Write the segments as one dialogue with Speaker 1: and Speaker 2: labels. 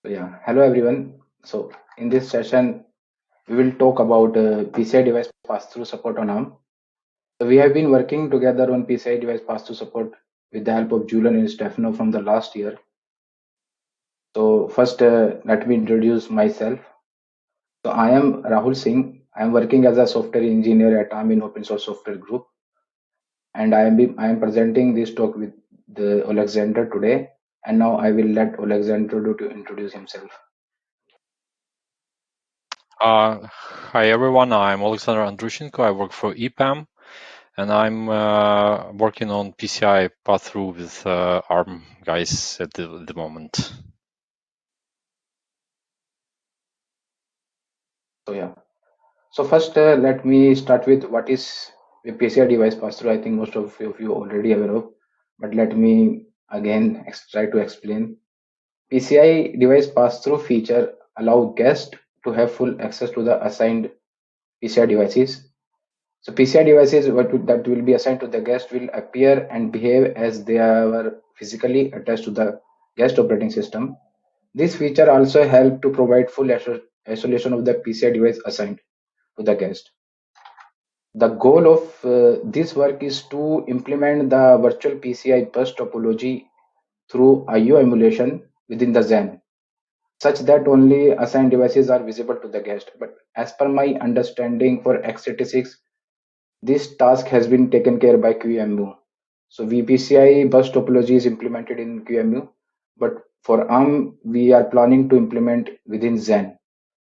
Speaker 1: Hello everyone. So in this session, we will talk about PCI device pass-through support on ARM. So we have been working together on PCI device pass-through support with the help of Julian and Stefano from the last year. So first, let me introduce myself. So I am Rahul Singh. I am working as a software engineer at ARM in Open Source Software Group, and I am presenting this talk with the Oleksandr today. And now I will let Oleksandr to introduce himself.
Speaker 2: Hi everyone, I'm Oleksandr Andrushchenko. I work for EPAM and I'm working on PCI pass-through with ARM guys at the moment.
Speaker 1: So first, let me start with what is a PCI device pass-through. I think most of you already aware of, but let me again try to explain. PCI device pass-through feature allow guests to have full access to the assigned PCI devices. So PCI devices that will be assigned to the guest will appear and behave as they are physically attached to the guest operating system. This feature also help to provide full isolation of the PCI device assigned to the guest. The goal of this work is to implement the virtual PCI bus topology through IO emulation within the XEN, such that only assigned devices are visible to the guest. But as per my understanding for x86, this task has been taken care by QEMU. So vPCI bus topology is implemented in QEMU, but for ARM, we are planning to implement within XEN,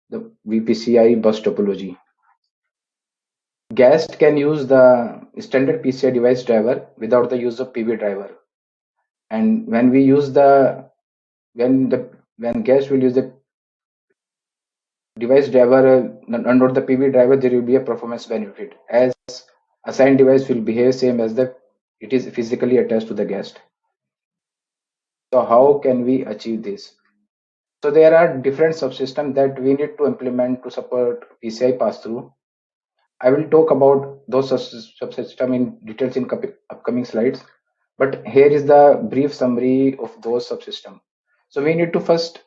Speaker 1: the vPCI bus topology. Guest can use the standard PCI device driver without the use of PV driver. And when we use when guest will use the device driver under the PV driver, there will be a performance benefit as assigned device will behave same as it is physically attached to the guest. So how can we achieve this? So there are different subsystems that we need to implement to support PCI pass-through. I will talk about those subsystems in details in upcoming slides, but here is the brief summary of those subsystems. So we need to first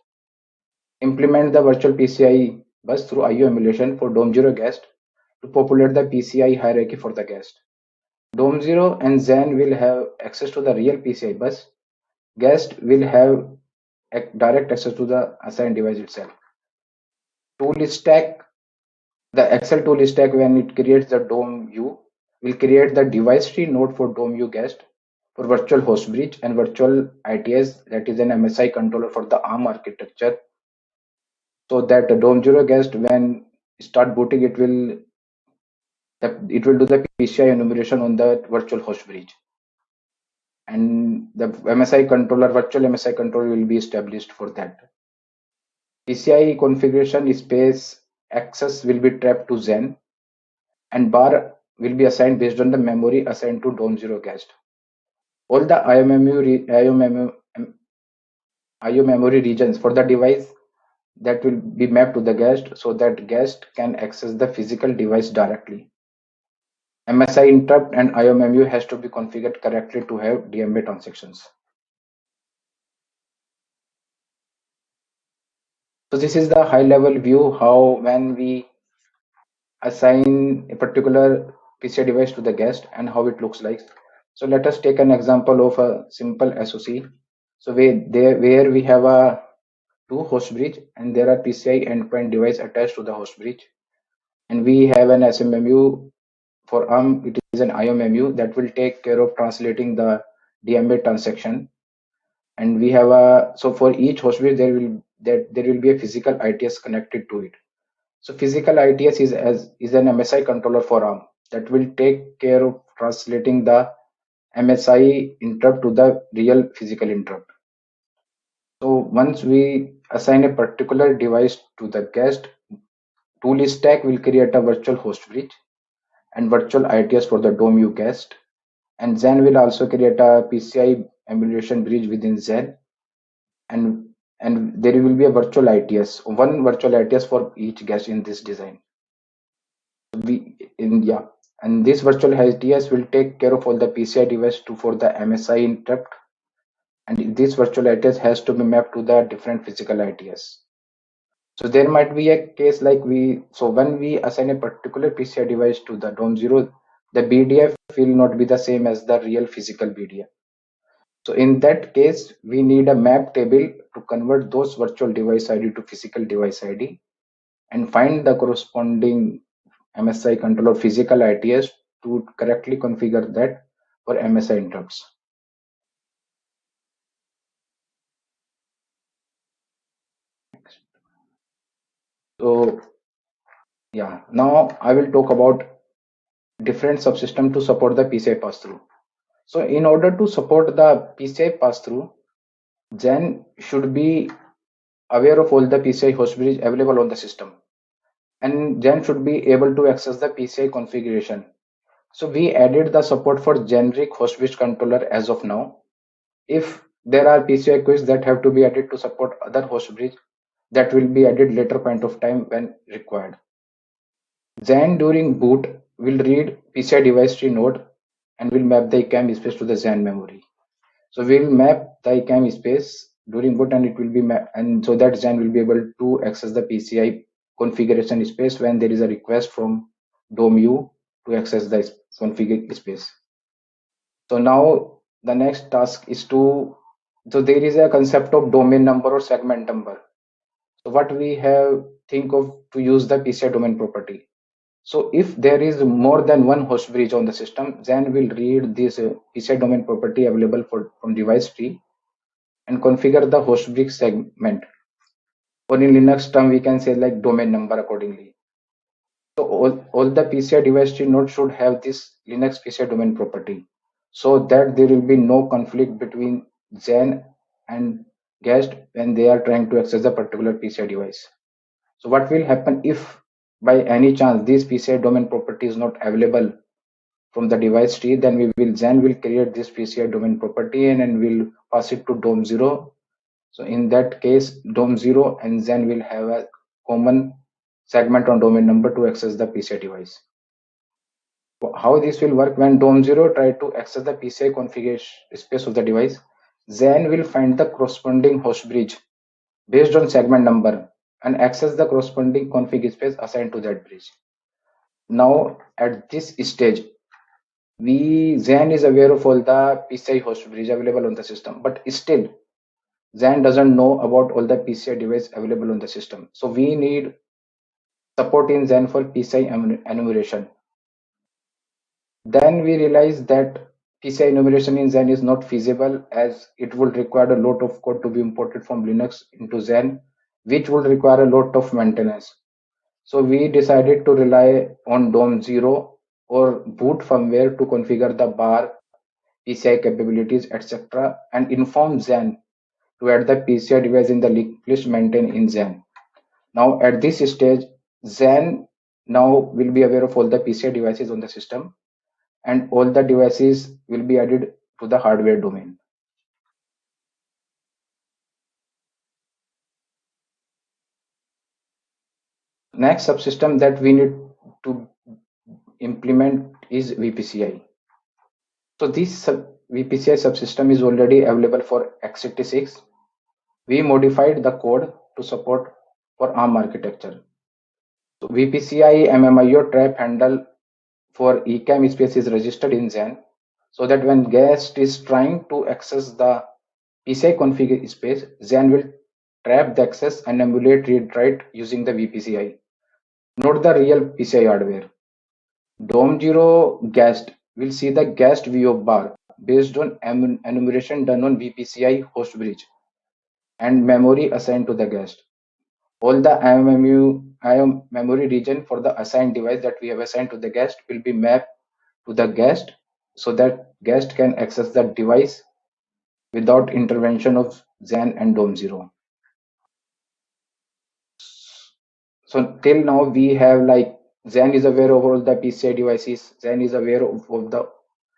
Speaker 1: implement the virtual PCI bus through IO emulation for Dome0 guest to populate the PCI hierarchy for the guest. Dome0 and XEN will have access to the real PCI bus. Guest will have direct access to the assigned device itself. Tool stack, the Excel tool stack, when it creates the DOME-U, will create the device tree node for DOME-U guest for virtual host bridge and virtual ITS, that is an MSI controller for the ARM architecture. So that the Dome0 guest, when start booting, it will do the PCI enumeration on the virtual host bridge. And the MSI controller, virtual MSI controller will be established for that. PCI configuration space access will be trapped to XEN, and bar will be assigned based on the memory assigned to Dome0 guest. All the IO memory regions for the device that will be mapped to the guest so that guest can access the physical device directly. MSI interrupt and IOMMU has to be configured correctly to have DMA transactions. So this is the high level view how when we assign a particular PCI device to the guest and how it looks like. So let us take an example of a simple SoC. So where we have a two host bridge and there are PCI endpoint device attached to the host bridge, and we have an SMMU for ARM. It is an IOMMU that will take care of translating the DMA transaction. And we have so for each host bridge there will be a physical ITS connected to it. So physical ITS is an MSI controller for ARM that will take care of translating the MSI interrupt to the real physical interrupt. So once we assign a particular device to the guest, tool stack will create a virtual host bridge and virtual ITS for the DOME-U guest. And XEN will also create a PCI emulation bridge within XEN. And there will be a virtual ITS, one virtual ITS for each guest in this design. And this virtual ITS will take care of all the PCI device for the MSI interrupt and this virtual ITS has to be mapped to the different physical ITS. So there might be a case like when we assign a particular PCI device to the DOM0, the BDF will not be the same as the real physical BDF. So in that case, we need a map table to convert those virtual device ID to physical device ID and find the corresponding MSI controller physical ITS to correctly configure that for MSI interrupts. So yeah, now I will talk about different subsystem to support the PCI pass-through. So in order to support the PCI pass-through, Gen should be aware of all the PCI host bridge available on the system. And Gen should be able to access the PCI configuration. So we added the support for generic host bridge controller as of now. If there are PCI queues that have to be added to support other host bridge, that will be added later point of time when required. Xen during boot will read PCI device tree node and will map the ECAM space to the Xen memory. So we'll map the ECAM space during boot and it will be and so that Xen will be able to access the PCI configuration space when there is a request from DOMU to access the config space. So now the next task is so there is a concept of domain number or segment number. So what we have think of to use the PCI domain property. So if there is more than one host bridge on the system, then we'll read this PCI domain property available from device tree and configure the host bridge segment. Or in Linux term, we can say like domain number accordingly. So all the PCI device tree nodes should have this Linux PCI domain property so that there will be no conflict between Xen and guest when they are trying to access a particular PCI device. So what will happen if by any chance this PCI domain property is not available from the device tree, then Xen will create this PCI domain property and will pass it to DOM0. So in that case, DOM0 and Xen will have a common segment on domain number to access the PCI device. How this will work: when DOM0 try to access the PCI configuration space of the device, Xen will find the corresponding host bridge based on segment number and access the corresponding config space assigned to that bridge. Now at this stage, Xen is aware of all the PCI host bridge available on the system, but still Xen doesn't know about all the PCI device available on the system. So we need support in Xen for PCI enumeration. Then we realized that PCI enumeration in Xen is not feasible as it would require a lot of code to be imported from Linux into Xen, which would require a lot of maintenance. So we decided to rely on DOM0 or boot firmware to configure the bar, PCI capabilities, etc. and inform Xen to add the PCI device in the list maintained in Xen. Now at this stage, Xen now will be aware of all the PCI devices on the system and all the devices will be added to the hardware domain. Next subsystem that we need to implement is vPCI. So this vPCI subsystem is already available for x86. We modified the code to support for ARM architecture. So vPCI MMIO trap handle for ECAM space is registered in Xen so that when guest is trying to access the PCI config space, Xen will trap the access and emulate read-write using the vPCI, not the real PCI hardware. DOM0 guest will see the guest VO bar based on enumeration done on vPCI host bridge and memory assigned to the guest. All the IOMMU memory region for the assigned device that we have assigned to the guest will be mapped to the guest so that guest can access the device without intervention of Xen and DOM0. So till now we have like Xen is aware of all the PCI devices, Xen is aware of all the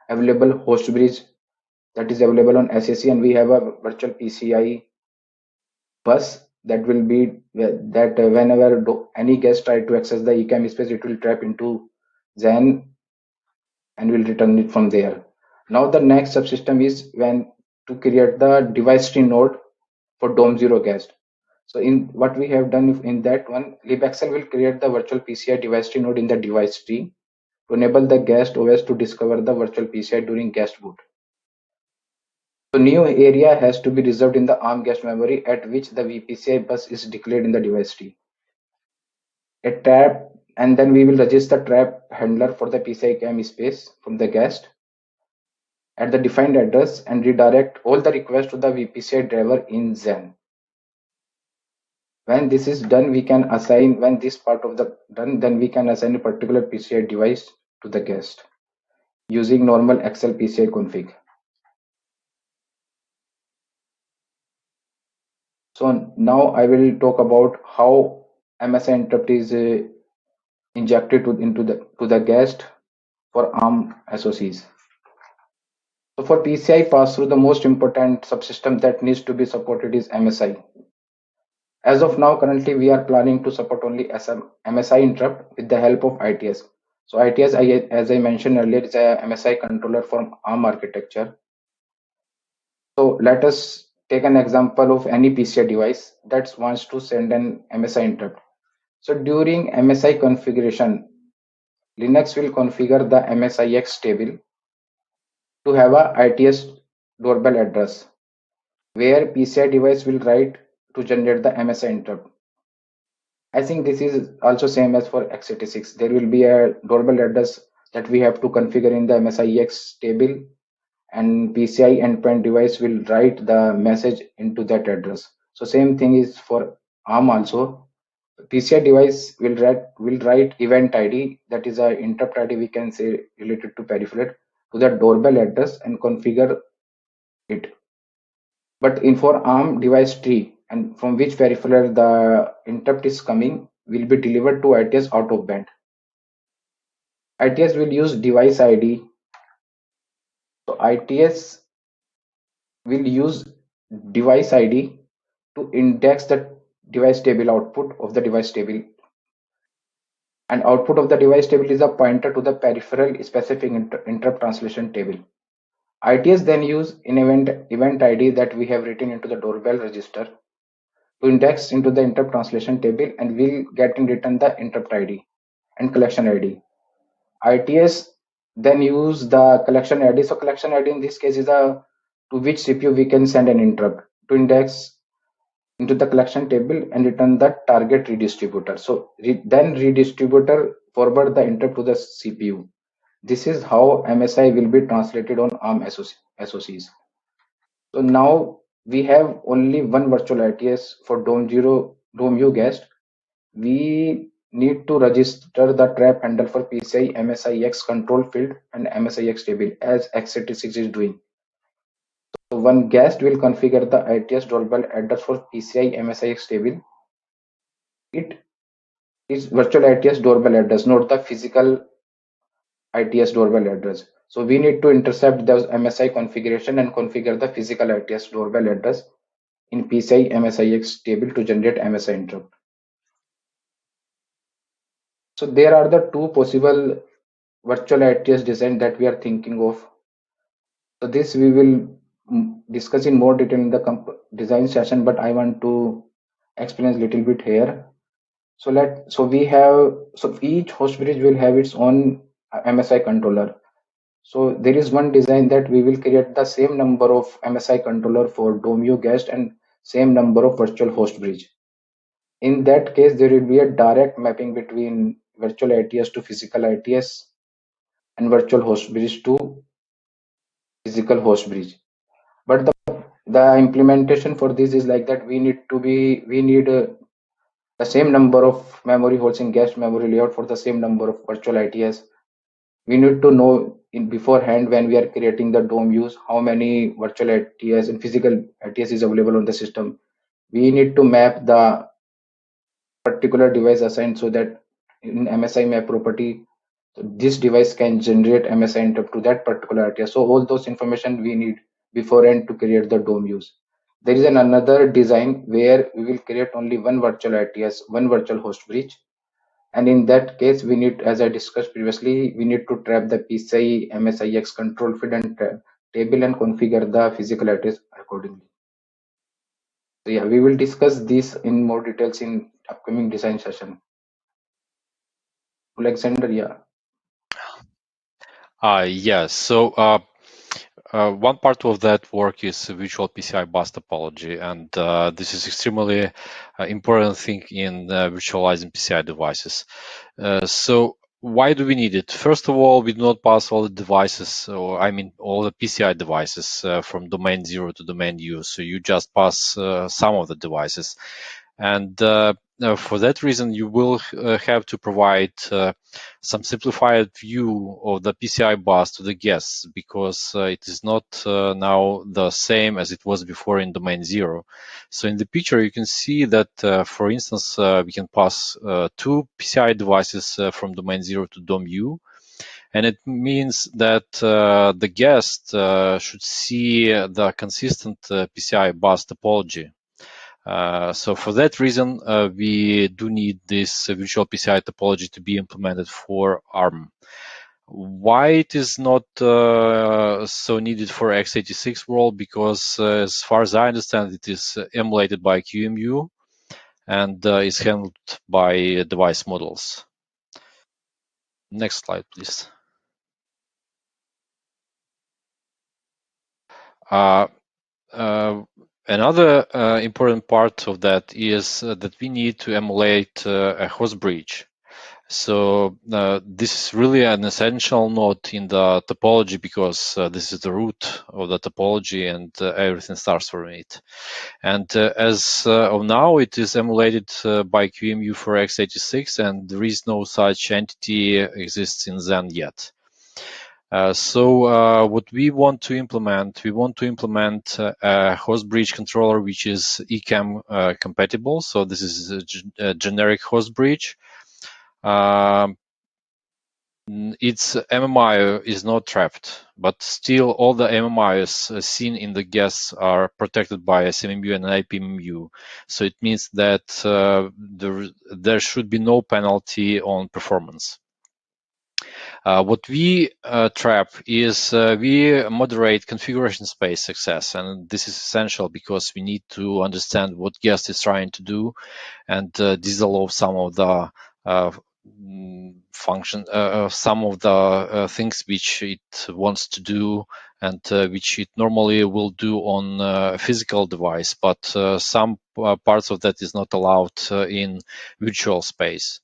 Speaker 1: available host bridge that is available on SAC, and we have a virtual PCI bus that will be that whenever any guest try to access the ECAM space, it will trap into Xen and will return it from there. Now the next subsystem is when to create the device tree node for Dom0 guest. So in what we have done in that one, libxl will create the virtual PCI device tree node in the device tree to enable the guest OS to discover the virtual PCI during guest boot. So new area has to be reserved in the ARM guest memory at which the vPCI bus is declared in the device tree. A trap, and then we will register trap handler for the PCI CAM space from the guest at the defined address and redirect all the requests to the vPCI driver in Xen. When this is done, we can assign, when this part of the done, then we can assign a particular PCI device to the guest using normal Excel PCI config. So now I will talk about how MSI interrupt is injected into the guest for ARM SoCs. So for PCI pass-through, the most important subsystem that needs to be supported is MSI. As of now, currently we are planning to support only MSI interrupt with the help of ITS. So ITS, as I mentioned earlier, is a MSI controller from ARM architecture. So let us take an example of any PCI device that wants to send an MSI interrupt. So during MSI configuration, Linux will configure the MSIX table to have a ITS doorbell address where PCI device will write to generate the MSI interrupt. I think this is also same as for x86. There will be a doorbell address that we have to configure in the MSIX table, and PCI endpoint device will write the message into that address. So same thing is for ARM also. PCI device will write event ID, that is a interrupt ID we can say related to peripheral, to the doorbell address and configure it. But in for ARM device tree and from which peripheral the interrupt is coming will be delivered to ITS out of band. ITS will use device ID. So ITS will use device ID to index the device table output of the device table, and output of the device table is a pointer to the peripheral specific interrupt translation table. ITS then use an event ID that we have written into the doorbell register to index into the interrupt translation table, and will get in return the interrupt ID and collection ID. ITS then use the collection ID. So collection ID in this case is a to which CPU we can send an interrupt to index into the collection table and return the target redistributor. So then redistributor forward the interrupt to the CPU. This is how MSI will be translated on ARM SoCs. So now we have only one virtual ITS for Dom0 guest. We need to register the trap handle for PCI MSIX control field and MSIX table as x86 is doing. So one guest will configure the ITS doorbell address for PCI MSIX table. It is virtual ITS doorbell address, not the physical ITS doorbell address. So we need to intercept the MSI configuration and configure the physical ITS doorbell address in PCI MSIX table to generate MSI interrupt. So there are the two possible virtual ITS design that we are thinking of. So this we will discuss in more detail in the design session, but I want to explain a little bit here. So each host bridge will have its own MSI controller. So there is one design that we will create the same number of MSI controller for Dom0 guest and same number of virtual host bridge. In that case, there will be a direct mapping between virtual ITS to physical ITS and virtual host bridge to physical host bridge. But the implementation for this is like that we need the same number of memory holes in guest memory layout for the same number of virtual ITS. We need to know in beforehand when we are creating the DOM use how many virtual ITS and physical ITS is available on the system. We need to map the particular device assigned so that in MSI map property this device can generate MSI interrupt to that particular ITS. So all those information we need beforehand to create the DOM use. There is another design where we will create only one virtual ITS, one virtual host bridge. And in that case, we need, as I discussed previously, we need to trap the PCI MSIX control feed and table and configure the physical address accordingly. So yeah, we will discuss this in more details in upcoming design session. Alexander, yeah.
Speaker 2: Yes. So one part of that work is virtual PCI bus topology, and this is extremely important thing in virtualizing PCI devices. So why do we need it? First of all, we do not pass all the devices, or I mean all the PCI devices from domain 0 to domain U. So you just pass some of the devices. And for that reason, you will have to provide some simplified view of the PCI bus to the guests, because it is not now the same as it was before in domain 0. So in the picture, you can see that, for instance, we can pass two PCI devices from domain 0 to dom U. And it means that the guest should see the consistent PCI bus topology. So for that reason, we do need this virtual PCI topology to be implemented for ARM. Why it is not so needed for x86 world? Because as far as I understand, it is emulated by QEMU and is handled by device models. Next slide, please. Another important part of that is that we need to emulate a host bridge. So this is really an essential node in the topology, because this is the root of the topology, and everything starts from it. And as of now, it is emulated by QEMU for x86, and there is no such entity exists in Xen yet. So what we want to implement, a host bridge controller which is EPAM compatible. So this is a generic host bridge. Its MMI is not trapped, but still all the MMIs seen in the guests are protected by SMMU and IPMU. So it means that there should be no penalty on performance. What we trap is we moderate configuration space success, and this is essential because we need to understand what guest is trying to do and disallow some of the some of the things which it wants to do and which it normally will do on a physical device, but some parts of that is not allowed in virtual space.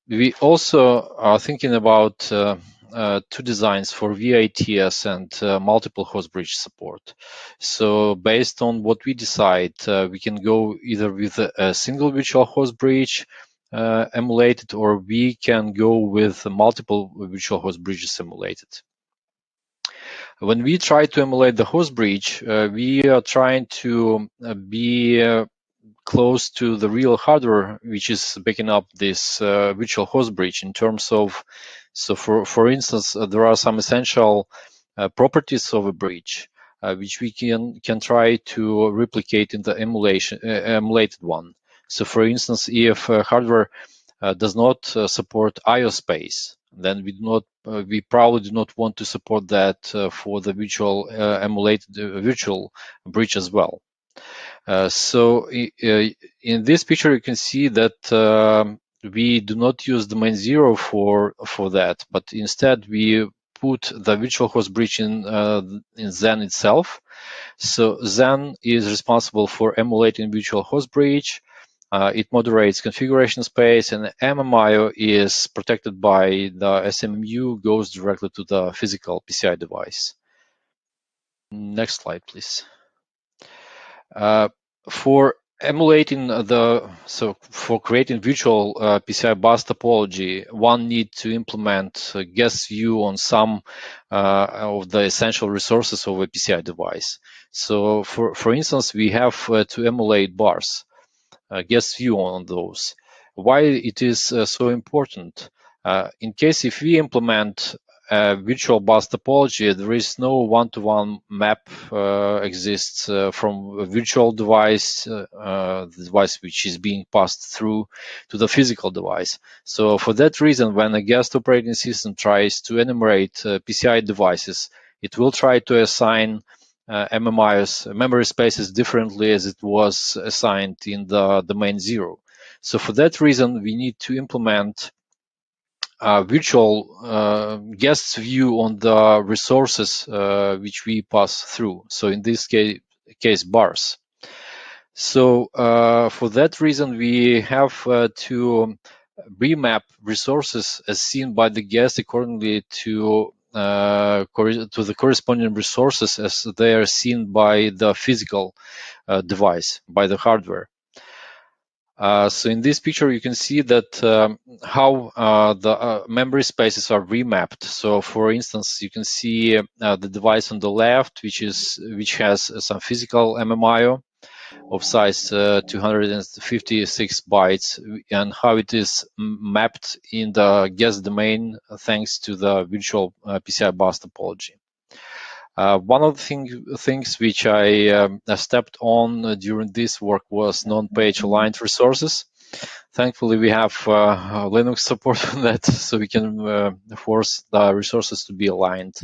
Speaker 2: We also are thinking about two designs for VITS and multiple host bridge support. So based on what we decide, we can go either with a single virtual host bridge emulated, or we can go with multiple virtual host bridges emulated. When we try to emulate the host bridge, we are trying to be close to the real hardware which is backing up this virtual host bridge in terms of, so for instance, there are some essential properties of a bridge which we can try to replicate in the emulated one. So for instance, if hardware does not support IO space, then we probably do not want to support that for the virtual emulated virtual bridge as well. So in this picture, you can see that we do not use domain 0 for that, but instead we put the virtual host bridge in Xen itself. So Xen is responsible for emulating virtual host bridge. It moderates configuration space, and MMIO is protected by the SMMU, goes directly to the physical PCI device. Next slide, please. For emulating for creating virtual PCI bus topology, one need to implement guest view on some of the essential resources of a PCI device. So for instance, we have to emulate bars, guest view on those. Why it is so important? In case if we implement virtual bus topology, there is no one-to-one map exists from a virtual device, the device which is being passed through to the physical device. So for that reason, when a guest operating system tries to enumerate PCI devices, it will try to assign MMIs, memory spaces, differently as it was assigned in the Domain-0. So for that reason, we need to implement virtual guest view on the resources which we pass through. So in this case bars. So for that reason, we have to remap resources as seen by the guest accordingly to the corresponding resources as they are seen by the physical device, by the hardware. So in this picture, you can see that how the memory spaces are remapped. So for instance, you can see the device on the left, which has some physical MMIO of size 256 bytes, and how it is mapped in the guest domain thanks to the virtual PCI bus topology. One of the things which I stepped on during this work was non-page aligned resources. Thankfully, we have Linux support for that, so we can force the resources to be aligned.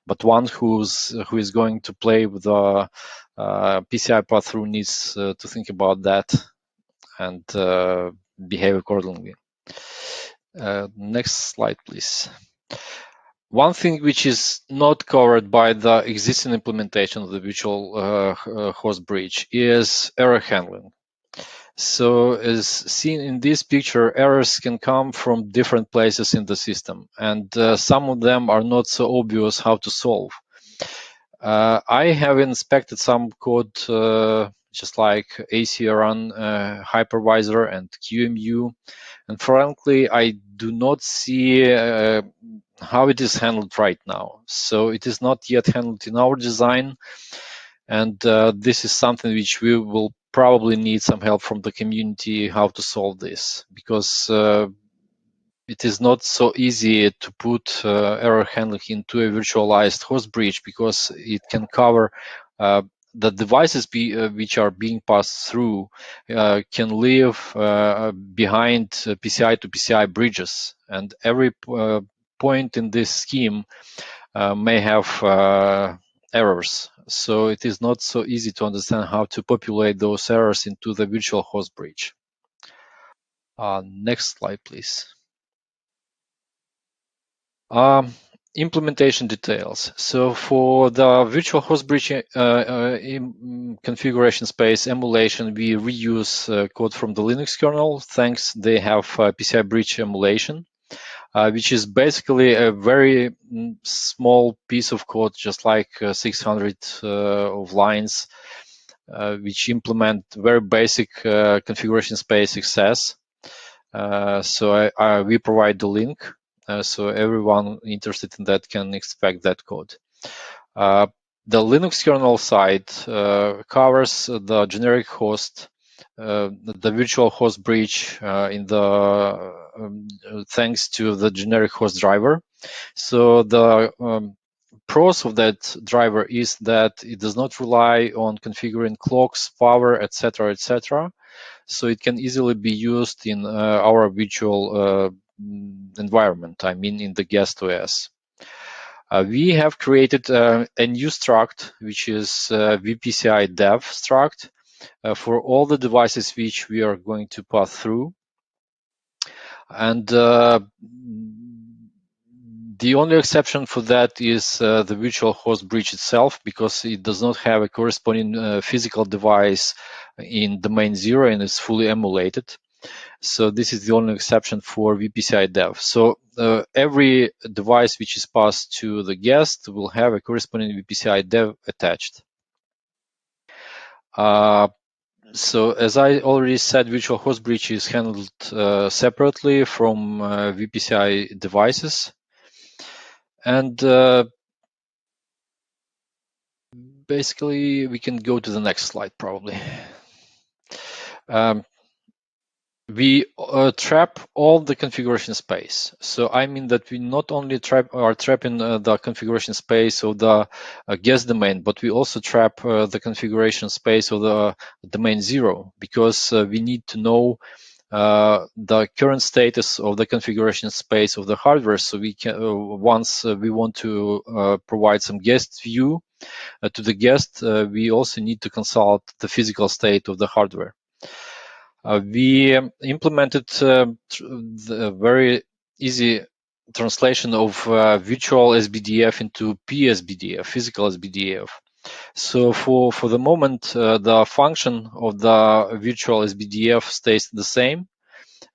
Speaker 2: But one who is going to play with the PCI path-through needs to think about that and behave accordingly. Next slide, please. One thing which is not covered by the existing implementation of the virtual host bridge is error handling. So as seen in this picture, errors can come from different places in the system, and some of them are not so obvious how to solve. I have inspected some code just like ACRN hypervisor and QEMU, and frankly, I do not see how it is handled right now. So it is not yet handled in our design, and this is something which we will probably need some help from the community how to solve this, because it is not so easy to put error handling into a virtualized host bridge, because it can cover the devices which are being passed through can live behind PCI to PCI bridges, and every point in this scheme may have errors. So it is not so easy to understand how to populate those errors into the virtual host bridge. Next slide, please. Implementation details. So for the virtual host bridge configuration space emulation, we reuse code from the Linux kernel. Thanks, they have PCI bridge emulation, which is basically a very small piece of code, just like 600 of lines, which implement very basic configuration space access. So we provide the link. So everyone interested in that can expect that code. The Linux kernel side covers the generic host, the virtual host bridge thanks to the generic host driver. So the pros of that driver is that it does not rely on configuring clocks, power, etc., etc. So it can easily be used in our virtual environment, I mean in the guest OS. We have created a new struct, which is vPCI dev struct for all the devices which we are going to pass through. And the only exception for that is the virtual host bridge itself, because it does not have a corresponding physical device in Domain-0 and is fully emulated. So this is the only exception for vPCI dev. So every device which is passed to the guest will have a corresponding vPCI dev attached. So as I already said, virtual host bridge is handled separately from vPCI devices. And basically, we can go to the next slide probably. We trap all the configuration space. So I mean that we not only are trapping the configuration space of the guest domain, but we also trap the configuration space of the Domain-0, because we need to know the current status of the configuration space of the hardware. So we can, once we want to provide some guest view to the guest, we also need to consult the physical state of the hardware. We implemented the very easy translation of virtual SBDF into PSBDF, physical SBDF. So for the moment, the function of the virtual SBDF stays the same.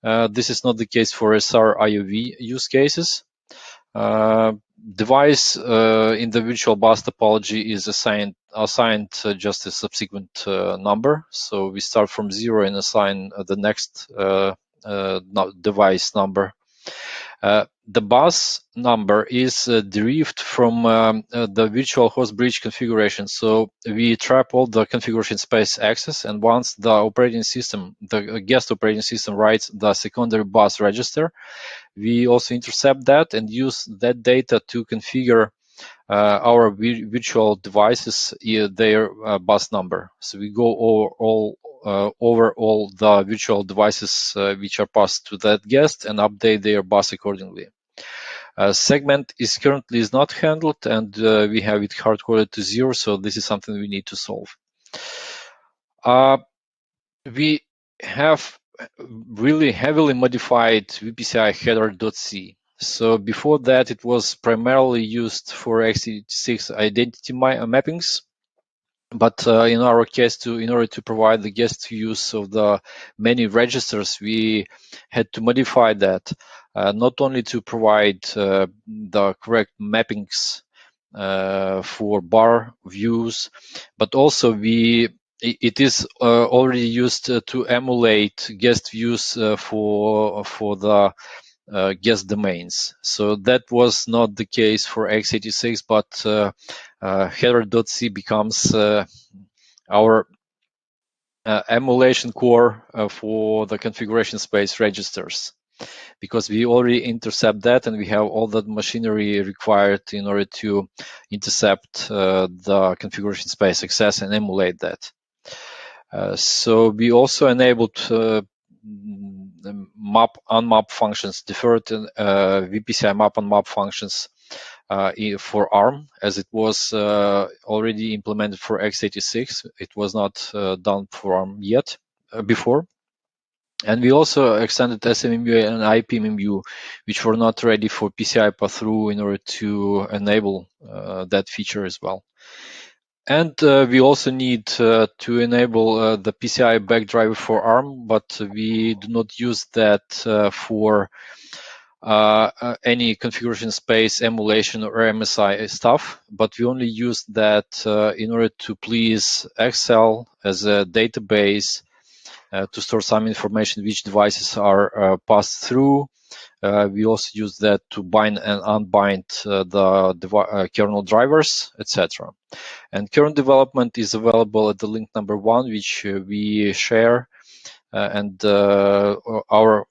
Speaker 2: This is not the case for SR IOV use cases. Device in the virtual bus topology is assigned just a subsequent number. So we start from 0 and assign the next device number. The bus number is derived from the virtual host bridge configuration. So we trap all the configuration space access, and once the operating system, the guest operating system, writes the secondary bus register, we also intercept that and use that data to configure our virtual devices, their bus number. So we go over all the virtual devices which are passed to that guest and update their bus accordingly. Segment is currently not handled, and we have it hard-coded to 0, so this is something we need to solve. We have really heavily modified vPCI header.c. So before that, it was primarily used for x86 identity mappings. But in our case, in order to provide the guest use of the many registers, we had to modify that, not only to provide the correct mappings for bar views, but also it is already used to emulate guest views for the guest domains. So that was not the case for x86, but header.c becomes our emulation core for the configuration space registers, because we already intercept that and we have all that machinery required in order to intercept the configuration space access and emulate that. So we also enabled map unmap functions, deferred vPCI map unmap functions for ARM, as it was already implemented for x86. It was not done for ARM yet before. And we also extended SMMU and IPMMU, which were not ready for PCI pass-through, in order to enable that feature as well. And we also need to enable the PCI backdriver for ARM, but we do not use that for any configuration space emulation or MSI stuff, but we only use that in order to please Excel as a database to store some information which devices are passed through. We also use that to bind and unbind the kernel drivers, etc. And current development is available at the link number 1, which we share, and our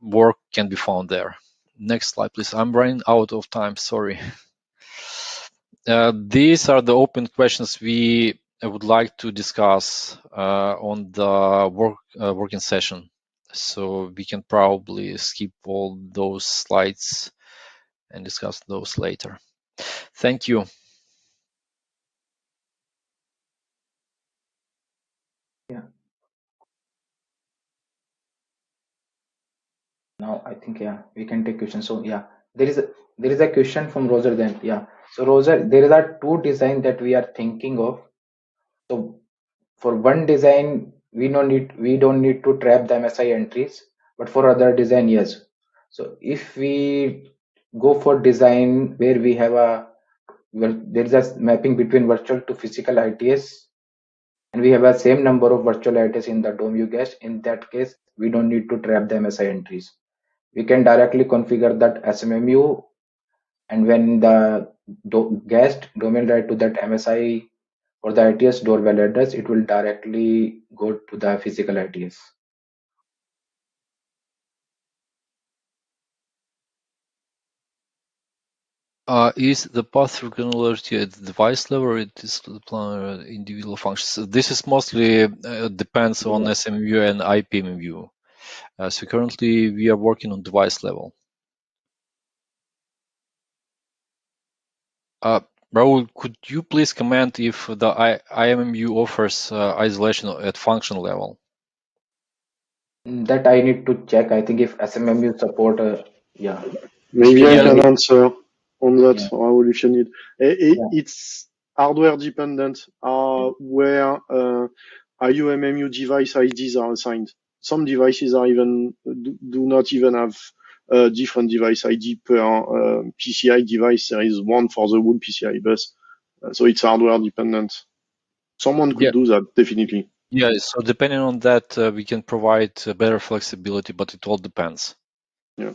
Speaker 2: work can be found there. Next slide, please. I'm running out of time, sorry. These are the open questions we would like to discuss on the working session. So we can probably skip all those slides and discuss those later. Thank you.
Speaker 1: Yeah. Now I think, yeah, we can take questions. So yeah, there is a question from Roger then. Yeah. So Roger, there are two designs that we are thinking of. So for one design, we don't need to trap the MSI entries, but for other design, yes. So if we go for design where we have there is a mapping between virtual to physical ITS, and we have a same number of virtual ITS in the DOMU guest, in that case, we don't need to trap the MSI entries. We can directly configure that SMMU, and when the guest domain write to that MSI or the ITS doorbell address, it will directly go to the physical ITS.
Speaker 2: Is the path-through granularity at the device level, or it is the individual functions? This is mostly depends on SMMU and IPMMU. So currently we are working on device level. Rahul, could you please comment if the IOMMU offers isolation at function level?
Speaker 1: That I need to check. I think if SMMU support, yeah,
Speaker 3: Maybe I
Speaker 2: Yeah.
Speaker 3: can answer on that,
Speaker 1: yeah,
Speaker 3: Rahul, if you need.
Speaker 1: yeah.
Speaker 3: It's hardware dependent, where IOMMU device IDs are assigned. Some devices are even do not even have a different device ID per PCI device. There is one for the whole PCI bus. So it's hardware dependent. Someone could do that, definitely.
Speaker 2: Yeah, so depending on that, we can provide better flexibility, but it all depends.
Speaker 3: Yeah.